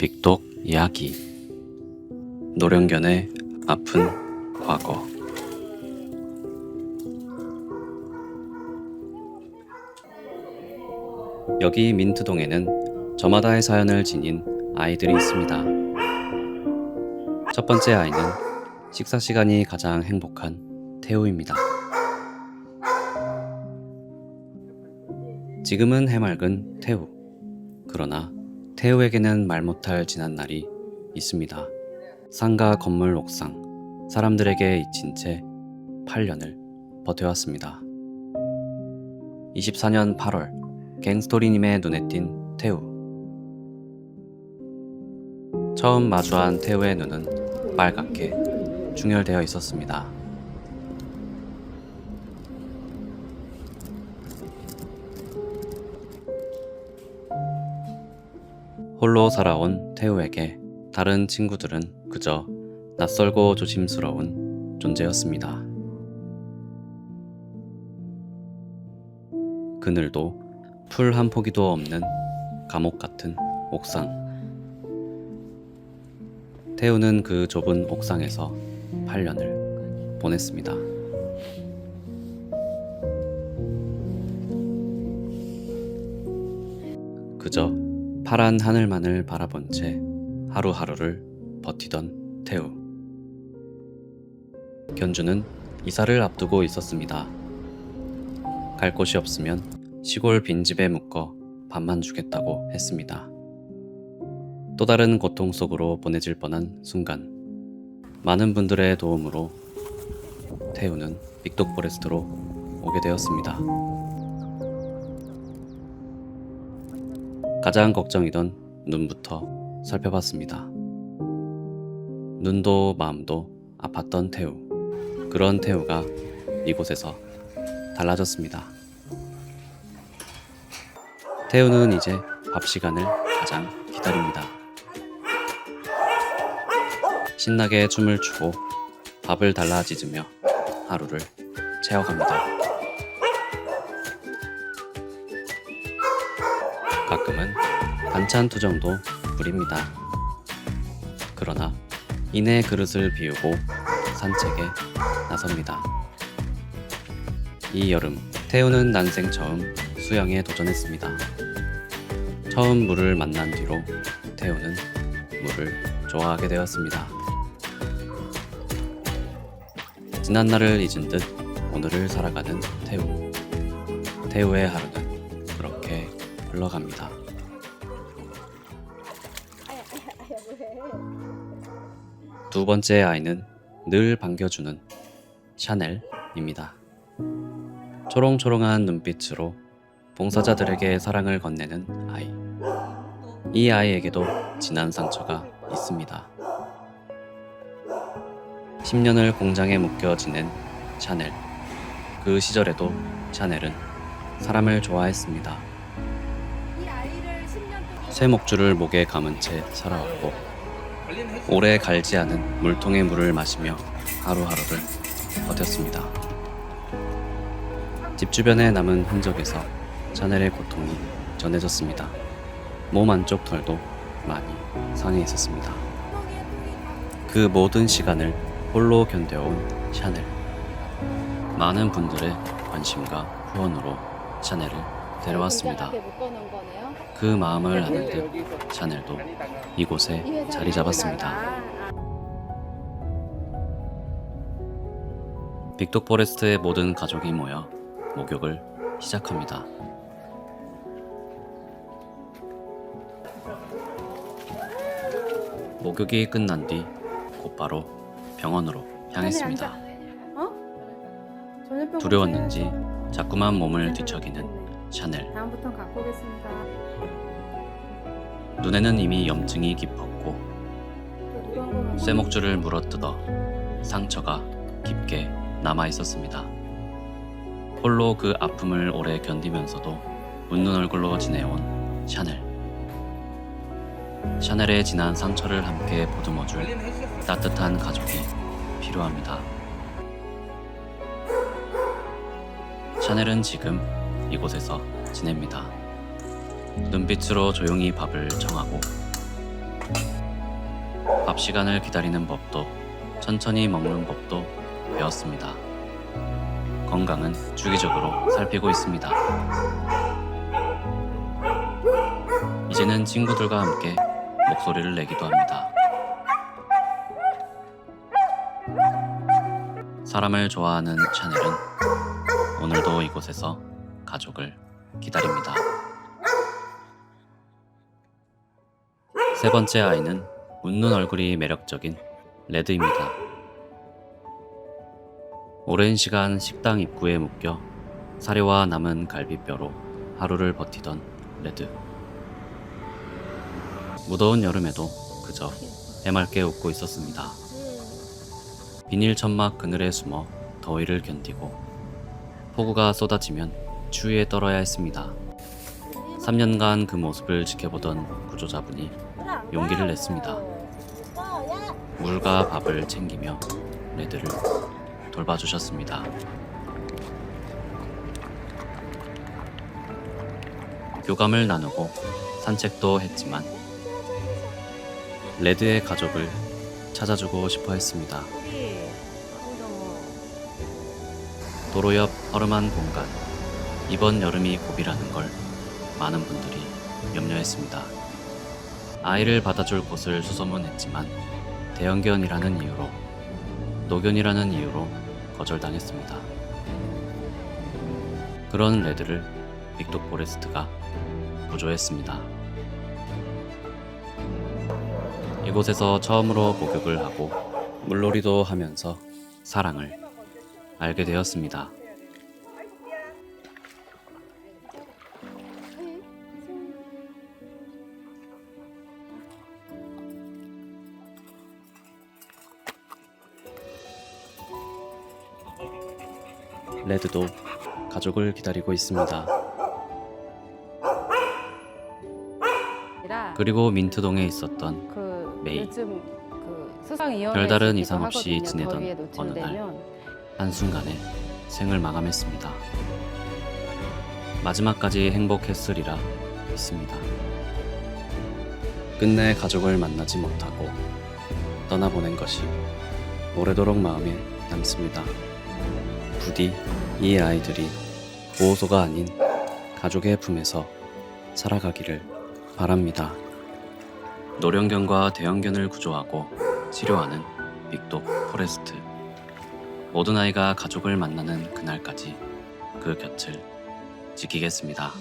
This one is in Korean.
빅독 이야기 노령견의 아픈 과거. 여기 민트동에는 저마다의 사연을 지닌 아이들이 있습니다. 첫 번째 아이는 식사 시간이 가장 행복한 태우입니다. 지금은 해맑은 태우. 그러나 태우에게는 말 못할 지난 날이 있습니다. 상가 건물 옥상, 사람들에게 잊힌 채 8년을 버텨왔습니다. 24년 8월, 갱스토리님의 눈에 띈 태우. 처음 마주한 태우의 눈은 빨갛게 충혈되어 있었습니다. 홀로 살아온 태우에게 다른 친구들은 그저 낯설고 조심스러운 존재였습니다. 그늘도 풀 한 포기도 없는 감옥 같은 옥상. 태우는 그 좁은 옥상에서 8년을 보냈습니다. 그저 파란 하늘만을 바라본 채 하루하루를 버티던 태우. 견주는 이사를 앞두고 있었습니다. 갈 곳이 없으면 시골 빈집에 묵어 밥만 주겠다고 했습니다. 또 다른 고통 속으로 보내질 뻔한 순간, 많은 분들의 도움으로 태우는 빅독 포레스트로 오게 되었습니다. 가장 걱정이던 눈부터 살펴봤습니다. 눈도 마음도 아팠던 태우. 그런 태우가 이곳에서 달라졌습니다. 태우는 이제 밥 시간을 가장 기다립니다. 신나게 춤을 추고 밥을 달라 찢으며 하루를 채워갑니다. 가끔은 반찬 투정도 부립니다. 그러나 이내 그릇을 비우고 산책에 나섭니다. 이 여름 태우는 난생 처음 수영에 도전했습니다. 처음 물을 만난 뒤로 태우는 물을 좋아하게 되었습니다. 지난 날을 잊은 듯 오늘을 살아가는 태우. 태우의 하루는 그렇게 흘러갑니다. 두 번째 아이는 늘 반겨주는 샤넬입니다. 초롱초롱한 눈빛으로 봉사자들에게 사랑을 건네는 아이. 이 아이에게도 지난 상처가 있습니다. 10년을 공장에 묶여 지낸 샤넬. 그 시절에도 샤넬은 사람을 좋아했습니다. 새 목줄을 목에 감은 채 살아왔고 오래 갈지 않은 물통의 물을 마시며 하루하루를 버텼습니다. 집 주변에 남은 흔적에서 샤넬의 고통이 전해졌습니다. 몸 안쪽 털도 많이 상해 있었습니다. 그 모든 시간을 홀로 견뎌온 샤넬. 많은 분들의 관심과 후원으로 샤넬을 데려왔습니다. 그 마음을 아는 듯 샤넬도 이곳에 자리 잡았습니다. 빅독 포레스트의 모든 가족이 모여 목욕을 시작합니다. 목욕이 끝난 뒤 곧바로 병원으로 향했습니다. 두려웠는지 자꾸만 몸을 뒤척이는 샤넬. 다음부터 갖고 오겠습니다. 눈에는 이미 염증이 깊었고 쇠목줄을 물어뜯어 상처가 깊게 남아 있었습니다. 홀로 그 아픔을 오래 견디면서도 웃는 얼굴로 지내온 샤넬. 샤넬의 지난 상처를 함께 보듬어줄 따뜻한 가족이 필요합니다. 샤넬은 지금 이곳에서 지냅니다. 눈빛으로 조용히 밥을 정하고 밥시간을 기다리는 법도 천천히 먹는 법도 배웠습니다. 건강은 주기적으로 살피고 있습니다. 이제는 친구들과 함께 목소리를 내기도 합니다. 사람을 좋아하는 샤넬은 오늘도 이곳에서 가족을 기다립니다. 세 번째 아이는 웃는 얼굴이 매력적인 레드입니다. 오랜 시간 식당 입구에 묶여 사료와 남은 갈비뼈로 하루를 버티던 레드. 무더운 여름에도 그저 해맑게 웃고 있었습니다. 비닐 천막 그늘에 숨어 더위를 견디고 폭우가 쏟아지면 추위에 떨어야 했습니다. 3년간 그 모습을 지켜보던 구조자분이 용기를 냈습니다. 물과 밥을 챙기며 레드를 돌봐주셨습니다. 교감을 나누고 산책도 했지만 레드의 가족을 찾아주고 싶어 했습니다. 도로 옆 허름한 공간, 이번 여름이 고비라는 걸 많은 분들이 염려했습니다. 아이를 받아줄 곳을 수소문했지만 대형견이라는 이유로, 노견이라는 이유로 거절당했습니다. 그런 레드를 빅독 포레스트가 구조했습니다. 이곳에서 처음으로 목욕을 하고 물놀이도 하면서 사랑을 알게 되었습니다. 레드도 가족을 기다리고 있습니다. 그리고 민트동에 있었던 메이. 요즘 수상위원회 별다른 있기도 이상 없이 하거든요. 지내던 더위에 어느 날 노출되면. 한순간에 생을 마감했습니다. 마지막까지 행복했으리라 믿습니다. 끝내 가족을 만나지 못하고 떠나보낸 것이 오래도록 마음에 남습니다. 부디 이 아이들이 보호소가 아닌 가족의 품에서 살아가기를 바랍니다. 노령견과 대형견을 구조하고 치료하는 빅독 포레스트. 모든 아이가 가족을 만나는 그날까지 그 곁을 지키겠습니다.